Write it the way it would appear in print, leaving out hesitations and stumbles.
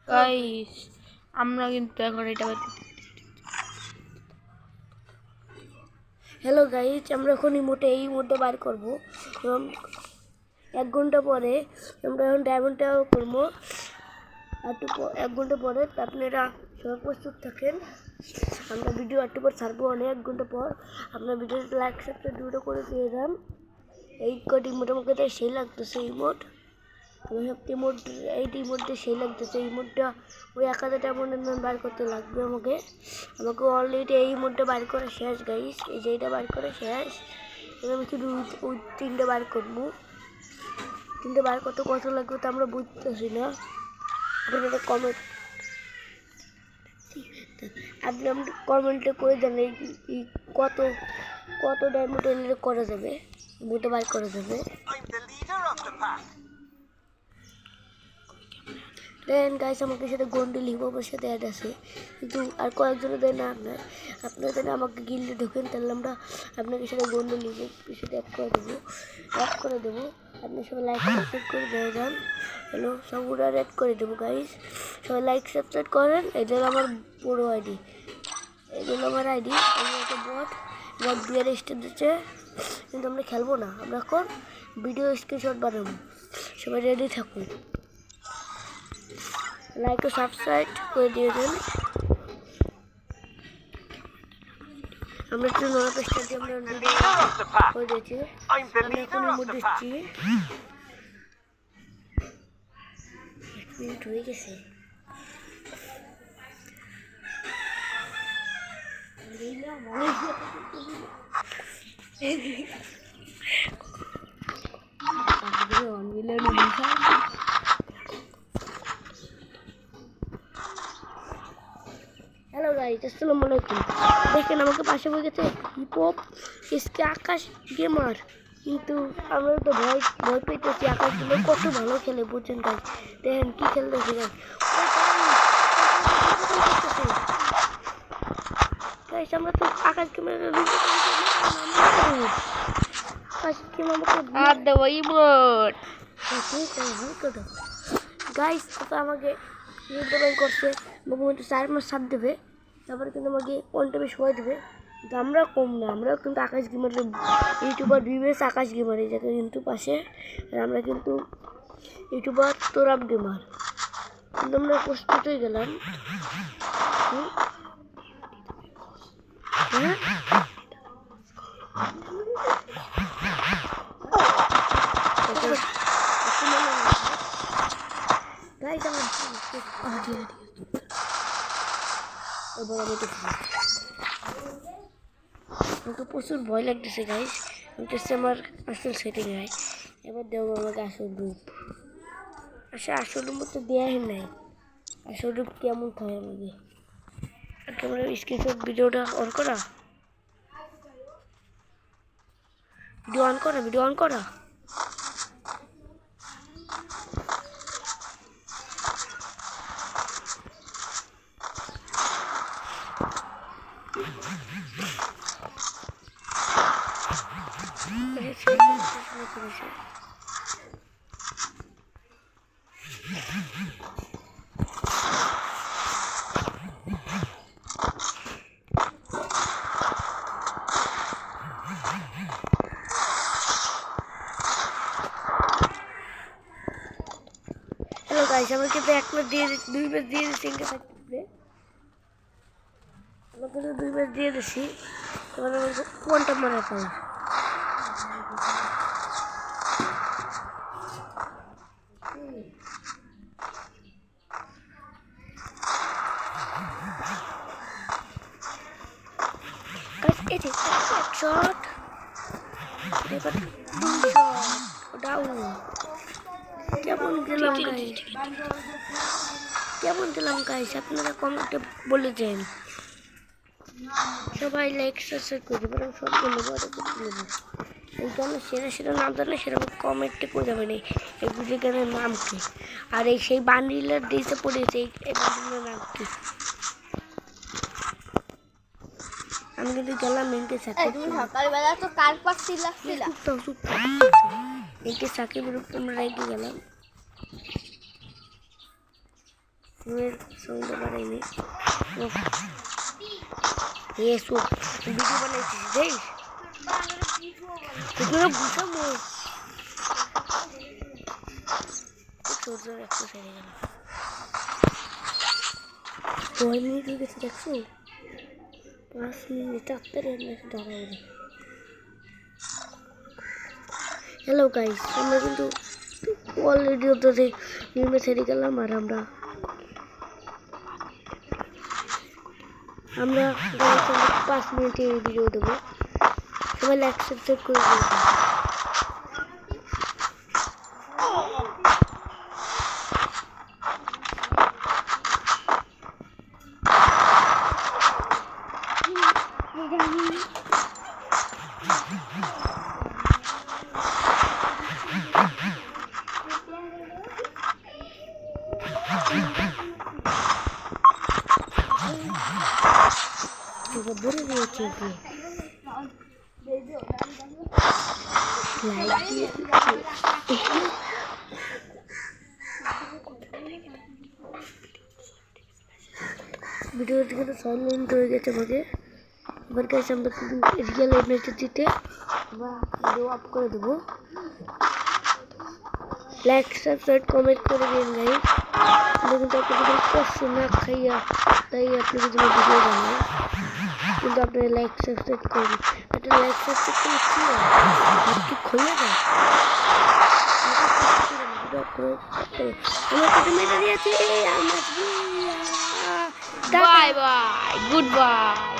Guys আমরা কিন্তু এখন এটা হ্যালো গাইস, আমরা এখন এই মোটে বার করবো এবং 1 ঘন্টা পরে আমরা এখন ডায়মন্ডটা করবো। আর 1 ঘন্টা পরে আপনারা সবাই প্রস্তুত থাকেন। আমরা ভিডিও একটু পর ছাড়বো, 1 ঘন্টা পর। আপনার ভিডিওটা লাইক সাবস্ক্রাইব দুটো করে দিয়ে দেন। এই কটি মোটামুটি তাই সেই লাগতেছে এই মোট। আমি সত্যি মোট এইটি মোটটা সেই লাগতেছে। এই মোটটা ওই 1000 ডায়মন্ড বার করতে লাগবে আমাকে অলরেডি এই মোটটা বার করে শেষ গাইস। এই যে এটা বার করে শেষ। এবার আমি শুধু ওই 3টা বার করবো। 3টা বার করতে কত লাগবে তো আমরা বুঝতেছি না। আপনারা কমেন্ট কমেন্টে করে দেন এই কত কত ডায়মন্ড এনে করা যাবে, মোটে বার করা যাবে। দেন গাইস আমাকে সাথে গন্ডি লিখবো, আমার সাথে অ্যাড আছে, কিন্তু আর কয়েকজনে দেয় না। আপনারা দেন আমাকে গিল্ডে ঢোকেন, তাহলে আমরা আপনাকে সাথে গন্ডি লিখে সাথে অ্যাড করে দেবো। আপনি সবাই লাইক সাবস্ক্রাইব করে দিয়ে যান। হ্যালো, সবগুলো অ্যাড করে দেবো গাইস। সবাই লাইক সাবস্ক্রাইব করেন। এই জন্য আমার পুরো আইডি, এই জন্য আমার আইডি। আমি একটা বট বিয়ার স্টেপ দিচ্ছে, কিন্তু আমরা খেলবো না। আমরা এখন ভিডিও স্ক্রিনশট বানাবো। সবাই রেডি থাকুন, লাইক ও সাবস্ক্রাইব করে দিয়ে দেন। আমরা একটু নয়া পেজটা দিয়ে আমরা ভিডিও করে দিয়েছি। আমি এখন মোট দিচ্ছি 1 মিনিট হয়ে গেছে। হ্যালো গাইস, আসসালামু আলাইকুম। দেখেন আমাকে পাশে বই গেছে হিপ হপ এসকে আকাশ গেমার, কিন্তু আমরা তো ভয় পেতেছি। আকাশ গেমার কত ভালো খেলে বুঝছেন গাইস। দেখেন কি খেলতেছে গাইস। আমরা তো আকাশ গেমার আর দেবো ইমোট গাইস। তো আমাকে করছে 4 মাস সাথ দেবে, তারপরে কিন্তু আমাকে অনটাইমে সময় দেবে। কিন্তু আমরা কম না, আমরাও কিন্তু আকাশ গেমার ইউটিউবার ভিউয়ার্স আকাশ গেমার এই জায়গায় কিন্তু পাশে। আর আমরা কিন্তু ইউটিউবার তোরাব গেমার, কিন্তু আমরা প্রস্তুত হয়ে গেলাম। আমাকে প্রচুর ভয় লাগতেছে গাইস। আমার আসল সেটিং হয়। এবার দেবো আমাকে আসল রূপ। আসল রূপ তো দেওয়াই নাই। আসল রূপ কেমন থাকে আমাকে ক্যামেরা স্ক্রিনশট ভিডিওটা অন করা, ভিডিও অন করা। হ্যালো গাইস, আমার কিন্তু 1 ম্যাচ দিয়ে 2 ম্যাচ দিয়ে দিচ্ছি। থাকবে আমাকে তো 2 ম্যাচ দিয়ে দিচ্ছি। এবার আমাকে কোনটা মারা পালা। গাইস এই যে এক শট, এবার 2 শট ডাউন। কেমন গেলাম গাইস, আপনারা কমেন্টে বলে দেন। সবাই লাইক সাবস্ক্রাইব করে দেবেন, সব বলবো এই গানের সেরা নাম জানলে সেরকম কমেন্টে করে যাবেন এই ভিডিও গানের নাম কি, আর এই সেই বান্ডিলের দিতে পড়েছে এই বান্ডিলের নাম কি। আমি কিন্তু গেলাম মেনকে সকালবেলা তো কার পাচ্ছি লাগছিল মেনকে সাকিবের উপর আমরা রেখে গেলাম। রুমের সাউন্ড বাড়াইনি এসো ভিডিও বানাইছিস দেখ তোকে বুঝাবো জোর জোর একটু সেরে গেল 9 মিনিট হয়ে গেছে দেখছো 5 মিনিট তাড়াতাড়ি দাঁড়াবো হ্যালো গাইস আমরা কিন্তু অলরেডি ওদের রুমে সেরে গেলাম আর আমরা 5 মিনিটের ভিডিও দেবো সবাই লাইক সাবস্ক্রাইব করে দিও বলে দিয়েছে কি লাইক দিয়ে ভিডিও থেকে তো সাইলেন্ট হয়ে গেছে আমাকে এবার কাছে আমরা রিয়েল এনার্জিতে আমরা ভিডিও আপ করে দেবো লাইক সাবস্ক্রাইব কমেন্ট করে দিন গাইস আমরা কিন্তু আপনাদের কষ্ট না খাইয়া তাই আপনাদের জন্য ভিডিও বানাই কিন্তু আপনারা লাইক সাবস্ক্রাইব করবেন একটা লাইক সাবস্ক্রাইব করলে কি হয় কি খুলে যায় আমার কাছে মেটা দিয়েছে বাই বাই গুড বাই